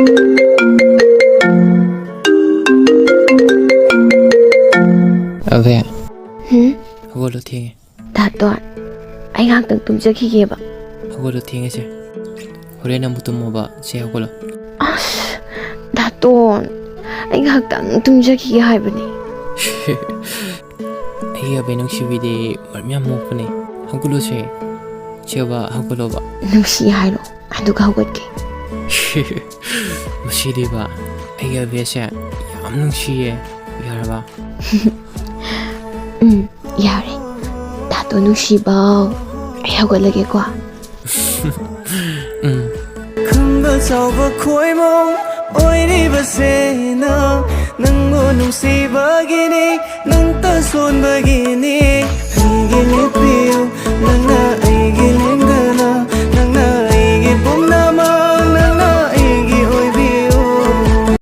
Ave hugolo thienge Daton ai ngaktang tumjakhigeba hugolo thienge se horen amu tumoba se hugolo Daton ai ngaktang tumjakhige haibani ai abe nungsi bide marmya mokpane hugolo se cheba hugolo ba nungsi hairo aduga hugotke masidi ba ai abe se yam nungsiye yaraba yare Daton nungsibaw ai hugolage ko khamba chawba khoimong oiribasena nango nungsibagini nangta sonbagini aigile piu nanga aigile